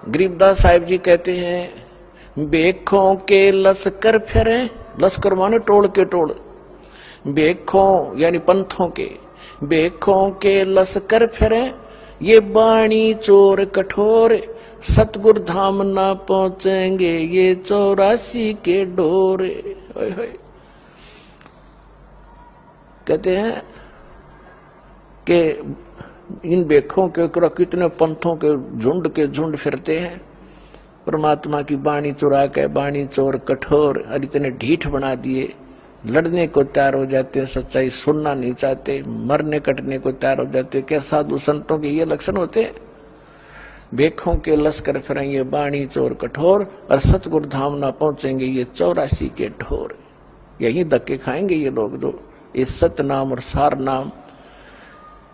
गरीबदास साहिब जी कहते हैं, बेखों के लश्कर फिरे, लश्कर माने टोल के टोल, बेखों यानी पंथों के, बेखों के लश्कर फिरे, ये बाणी चोर कठोर, सतगुर धाम ना पहुंचेंगे ये 84 के डोरे। कहते हैं कि इन बेखों के कितने पंथों के झुंड फिरते हैं, परमात्मा की बाणी चुरा के, बाणी चोर कठोर, और इतने ढीठ बना दिए, लड़ने को तैयार हो जाते, सच्चाई सुनना नहीं चाहते, मरने कटने को तैयार हो जाते। क्या साधु संतों के ये लक्षण होते हैं? बेखों के लश्कर फिरेंगे बाणी चोर कठोर, और सतगुरु धाम ना पहुंचेंगे ये 84 के ढोर। यही धक्के खाएंगे ये लोग जो इस सत्य नाम और सार नाम,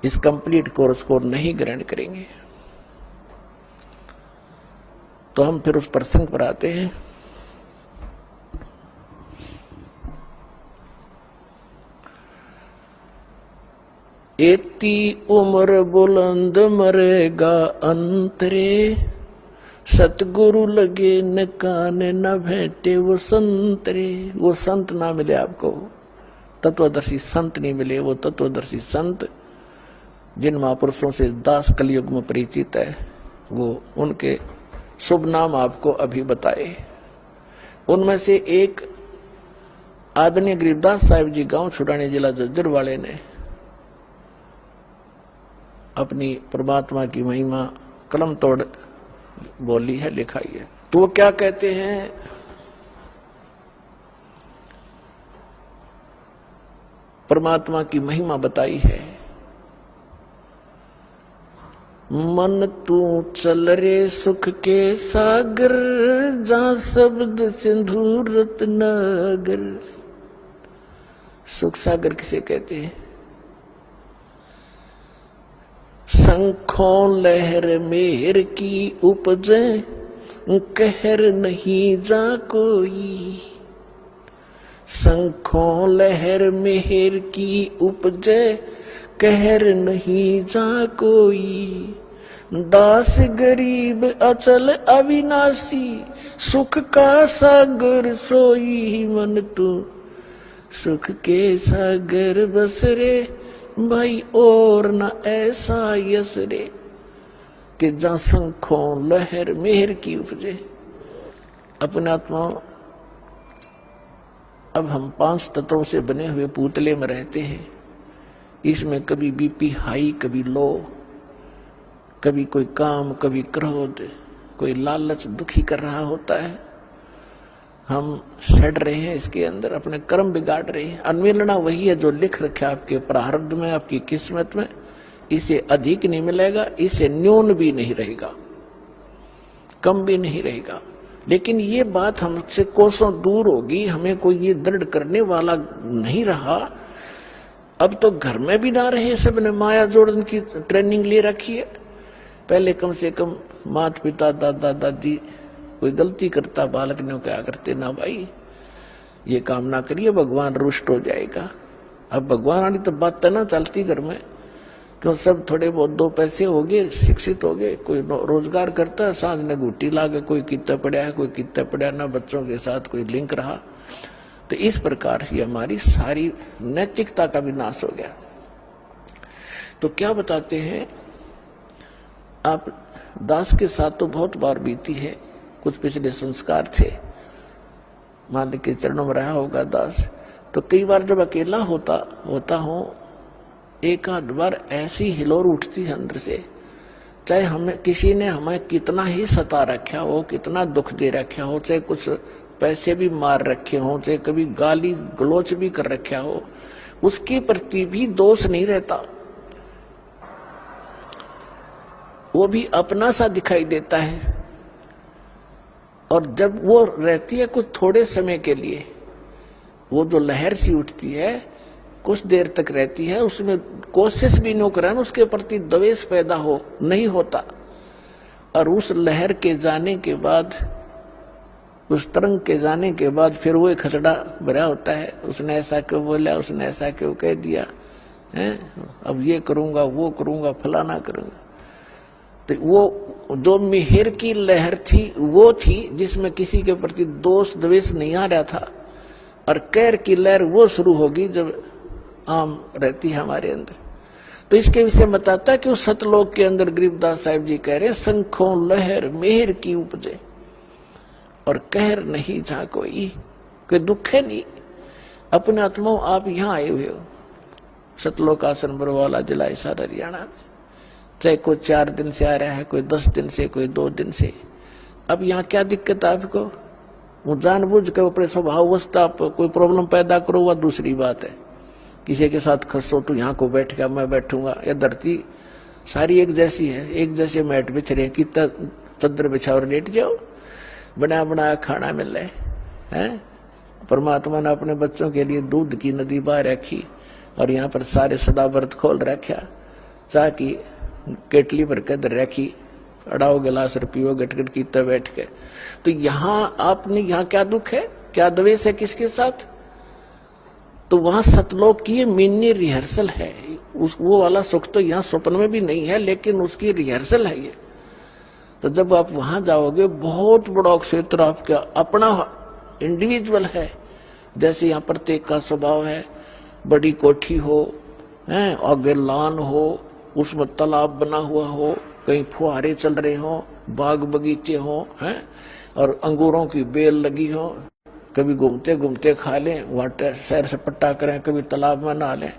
इस कंप्लीट कोर्स को नहीं ग्रहण करेंगे। तो हम फिर उस प्रसंग पर आते हैं। एती उम्र बुलंद मरेगा अंतरे, सतगुरु लगे न कान न भेंटे वो संतरे। वो संत ना मिले आपको, तत्वदर्शी संत नहीं मिले। वो तत्वदर्शी संत जिन महापुरुषों से दास कलयुग में परिचित है, वो उनके शुभ नाम आपको अभी बताए। उनमें से एक आदरणीय गरीबदास साहिब जी गांव छुड़ाने जिला जज्जर वाले ने अपनी परमात्मा की महिमा कलम तोड़ बोली है, लिखाई है। तो वो क्या कहते हैं? परमात्मा की महिमा बताई है। मन तू चल रे सुख के सागर, जहां शब्द सिंधु रत्नागर। सुख सागर किसे कहते हैं? शंखों लहर मेहर की उपजे, कहर नहीं जा कोई। शंखों लहर मेहर की उपजे, कहर नहीं जा कोई। दास गरीब अचल अविनाशी, सुख का सागर सोई। मन तू सुख के सागर बसरे, भाई और न ऐसा यस रे। कि जहां शंखों लहर मेहर की उपजे। अपने आत्मा, अब हम 5 तत्वों से बने हुए पुतले में रहते हैं। इसमें कभी बीपी हाई, कभी लो, कभी कोई काम, कभी क्रोध, कोई लालच दुखी कर रहा होता है। हम सड़ रहे हैं इसके अंदर, अपने कर्म बिगाड़ रहे हैं। अन्वेलना वही है जो लिख रखा आपके प्रारब्ध में, आपकी किस्मत में। इसे अधिक नहीं मिलेगा, इसे न्यून भी नहीं रहेगा, कम भी नहीं रहेगा। लेकिन ये बात हमसे कोसों दूर होगी, हमें कोई ये दृढ़ करने वाला नहीं रहा। अब तो घर में भी ना रहे, सबने माया जोड़न की ट्रेनिंग ले रखी है। पहले कम से कम माता पिता, दादा दादी, कोई गलती करता बालक ने क्या करते, ना भाई ये काम ना करिए, भगवान रुष्ट हो जाएगा। अब भगवान वाली तो बात ना चलती घर में, क्यों सब थोड़े बहुत 2 पैसे हो गए, शिक्षित हो गए, कोई रोजगार करता है, सांझ ने घूटी ला के कोई कितना पड़ा है, कोई कितना पड़ा, ना बच्चों के साथ कोई लिंक रहा। तो इस प्रकार ही हमारी सारी नैतिकता का भी नाश हो गया। तो क्या बताते हैं, आप दास के साथ तो बहुत बार बीती है, कुछ पिछले संस्कार थे, मालिक के चरणों में रहा होगा दास। तो कई बार जब अकेला होता हूं, एक आध बार ऐसी हिलोर उठती है अंदर से, चाहे हमें किसी ने हमें कितना ही सता रखा हो, कितना दुख दे रखा हो, चाहे कुछ पैसे भी मार रखे हो, चाहे कभी गाली गलोच भी कर रखा हो, उसके प्रति भी दोष नहीं रहता। वो भी अपना सा दिखाई देता है। और जब वो रहती है कुछ थोड़े समय के लिए, वो जो लहर सी उठती है कुछ देर तक रहती है, उसमें कोशिश भी न करें उसके प्रति द्वेष पैदा हो, नहीं होता। और उस लहर के जाने के बाद, उस तरंग के जाने के बाद फिर वो खसड़ा भरा होता है, उसने ऐसा क्यों बोला, उसने ऐसा क्यों कह दिया, अब ये करूंगा, वो करूंगा, फलाना करूंगा। तो वो जो मिहिर की लहर थी वो थी जिसमें किसी के प्रति दोष द्वेष नहीं आ रहा था, और कैर की लहर वो शुरू होगी जब आम रहती है हमारे अंदर। तो इसके विषय बताता है कि उस सतलोक के अंदर गरीबदास साहिब जी कह रहे, संखों लहर मिहिर की उपजे और कहर नहीं जा कोई दुख है नहीं। अपने आत्मा आप यहाँ आए हुए हो, सतलोक आश्रम बरवाला जिला हिसार हरियाणा में, चाहे कोई 4 दिन से आ रहा है, कोई 10 दिन से, कोई 2 दिन से। अब यहाँ क्या दिक्कत है आपको? वो जानबूझ के अपने स्वभाववस्था आप कोई प्रॉब्लम पैदा करो, वह दूसरी बात है। किसी के साथ खसो तो यहाँ को बैठ गया, मैं बैठूंगा। यह धरती सारी एक जैसी है, एक जैसे मैट बिछ रहे, कितना चद्दर बिछा और लेट जाओ, बना बनाया खाना मिल रहा है। परमात्मा ने अपने बच्चों के लिए दूध की नदी बहा रखी और यहाँ पर सारे सदा व्रत खोल रखा, चाह की केटली भर के दर रखी, अड़ाओ गिलास पियो गटगट की तब बैठ के। तो यहाँ आपने यहाँ क्या दुख है, क्या द्वेष है किसके साथ? तो वहां सतलोक की मिनी रिहर्सल है। वो वाला सुख तो यहाँ स्वप्न में भी नहीं है, लेकिन उसकी रिहर्सल है ये। तो जब आप वहां जाओगे, बहुत बड़ा क्षेत्र आपका अपना इंडिविजुअल है। जैसे यहाँ प्रत्येक का स्वभाव है, बड़ी कोठी हो, आगे लान हो, उसमें तालाब बना हुआ हो, कहीं फुहारे चल रहे हो, बाग बगीचे हो, और अंगूरों की बेल लगी हो, कभी घूमते घूमते खा लें, वहां सैर सपट्टा करें, कभी तालाब में नहा लें,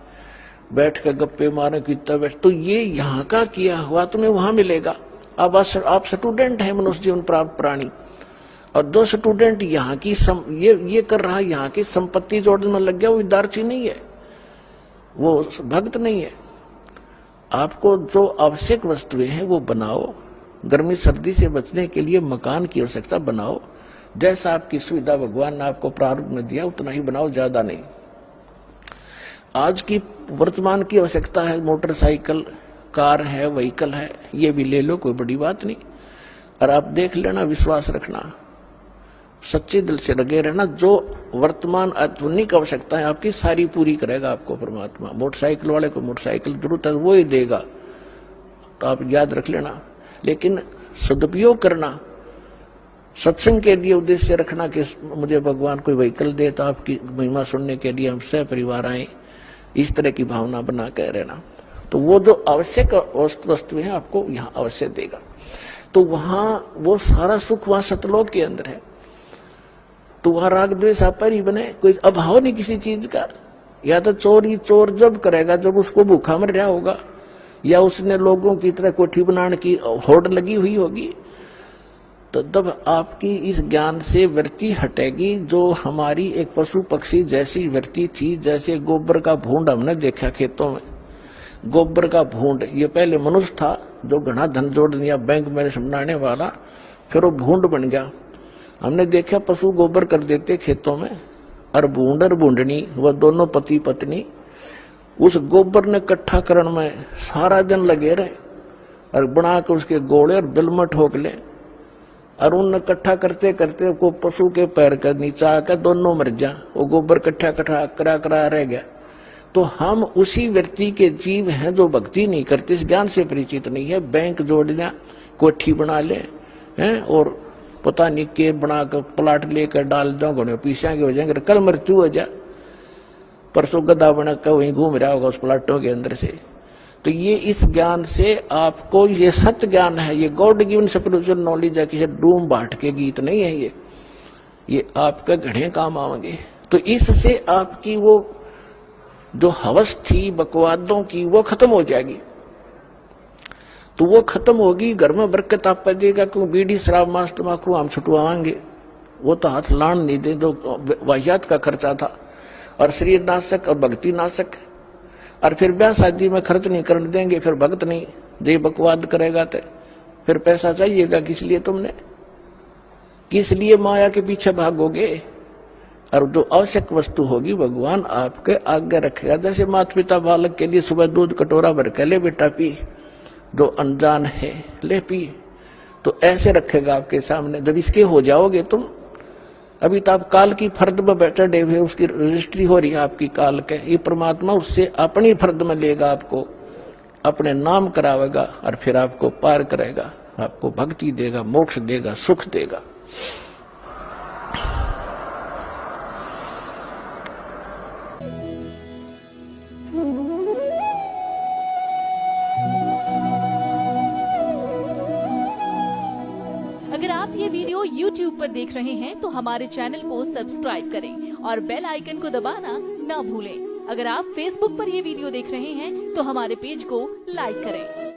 बैठ कर गप्पे मारें की तब। तो ये यहाँ का किया हुआ तुम्हें वहां मिलेगा। अब आप स्टूडेंट हैं, मनुष्य जीवन प्राप्त प्राणी, और जो स्टूडेंट यहाँ की ये कर रहा है, यहाँ की संपत्ति जोड़ने में लग गया, वो विद्यार्थी नहीं है, वो भक्त नहीं है। आपको जो आवश्यक वस्तुएं हैं वो बनाओ। गर्मी सर्दी से बचने के लिए मकान की आवश्यकता बनाओ, जैसा आपकी सुविधा भगवान ने आपको प्रारूप में दिया उतना ही बनाओ, ज्यादा नहीं। आज की वर्तमान की आवश्यकता है मोटरसाइकिल, कार है, व्हीकल है, ये भी ले लो, कोई बड़ी बात नहीं। और आप देख लेना, विश्वास रखना, सच्चे दिल से लगे रहना, जो वर्तमान आधुनिक आवश्यकता है आपकी सारी पूरी करेगा आपको परमात्मा। मोटरसाइकिल वाले को मोटरसाइकिल जरूरत है वो ही देगा, तो आप याद रख लेना। लेकिन सदुपयोग करना, सत्संग के लिए उद्देश्य रखना कि मुझे भगवान कोई व्हीकल दे तो आपकी महिमा सुनने के लिए हम सह परिवार आए, इस तरह की भावना बना कर रहना। तो वो जो आवश्यक वस्तु है आपको यहाँ अवश्य देगा। तो वहां वो सारा सुख वहां सतलोक के अंदर है। तो वहां राग द्वेष आप पर ही बने, कोई अभाव नहीं किसी चीज का। या तो चोर जब करेगा जब उसको भूखा मर रहा होगा, या उसने लोगों की तरह कोठी बनाने की होड़ लगी हुई होगी, तो तब आपकी इस ज्ञान से वृत्ति हटेगी जो हमारी एक पशु पक्षी जैसी वृत्ति थी। जैसे गोबर का भूंड हमने देखा खेतों में, गोबर का भूंड, ये पहले मनुष्य था जो घना धन जोड़ दिया बैंक में बनाने वाला, फिर वो भूंड बन गया। हमने देखा पशु गोबर कर देते खेतों में, और भूंड और भूंडनी वह दोनों पति पत्नी उस गोबर ने इकट्ठा करने में सारा दिन लगे रहे, और बना के उसके गोले और बिल में ठोक ले, और उन इकट्ठा करते करते को पशु के पैर का नीचा आकर दोनों मर जा, वो गोबर इकट्ठा करा रह गया। तो हम उसी व्यक्ति के जीव हैं जो भक्ति नहीं करते, इस ज्ञान से परिचित नहीं है। बैंक जोड़ लिया, कोठी बना ले हैं, और पता नहीं के बना कर प्लाट लेकर डाल दो, घोड़े पीछा के हो जाएंगे, कल मृत्यु हो जा, परसों गदा बना कर वहीं घूम रहा होगा उस प्लाटों के अंदर से। तो ये इस ज्ञान से आपको, ये सत्य ज्ञान है, ये गॉड गिवन स्पिरिचुअल नॉलेज है, किसी डूम बाट के गीत नहीं है ये आपके घड़े काम आएंगे। तो इससे आपकी वो जो हवस थी बकवादों की वो खत्म हो जाएगी। तो वो खत्म होगी, घर में बरकत आप पैदेगा, क्यों बीड़ी शराब मांस तम्बाकू हम छुटवाएंगे, वो तो हाथ लान नहीं दे, जो वाहियात का खर्चा था, और शरीर नाशक और भक्ति नाशक। और फिर ब्याह शादी में खर्च नहीं करने देंगे, फिर भक्त नहीं, जे बकवाद करेगा तो फिर पैसा चाहिएगा किस लिए तुमने, किस लिए माया के पीछे भागोगे। और जो आवश्यक वस्तु होगी भगवान आपके आगे रखेगा। जैसे माता पिता बालक के लिए सुबह दूध कटोरा भर के ले बेटा पी, जो अनजान है ले पी, तो ऐसे रखेगा आपके सामने। जब इसके हो जाओगे तुम, अभी तो आप काल की फर्द में बैठे हुए, उसकी रजिस्ट्री हो रही है आपकी काल के। ये परमात्मा उससे अपनी फर्द में लेगा, आपको अपने नाम करावेगा और फिर आपको पार करेगा, आपको भक्ति देगा, मोक्ष देगा, सुख देगा। अगर आप ये वीडियो YouTube पर देख रहे हैं तो हमारे चैनल को सब्सक्राइब करें और बेल आइकन को दबाना ना भूलें। अगर आप Facebook पर ये वीडियो देख रहे हैं तो हमारे पेज को लाइक करें।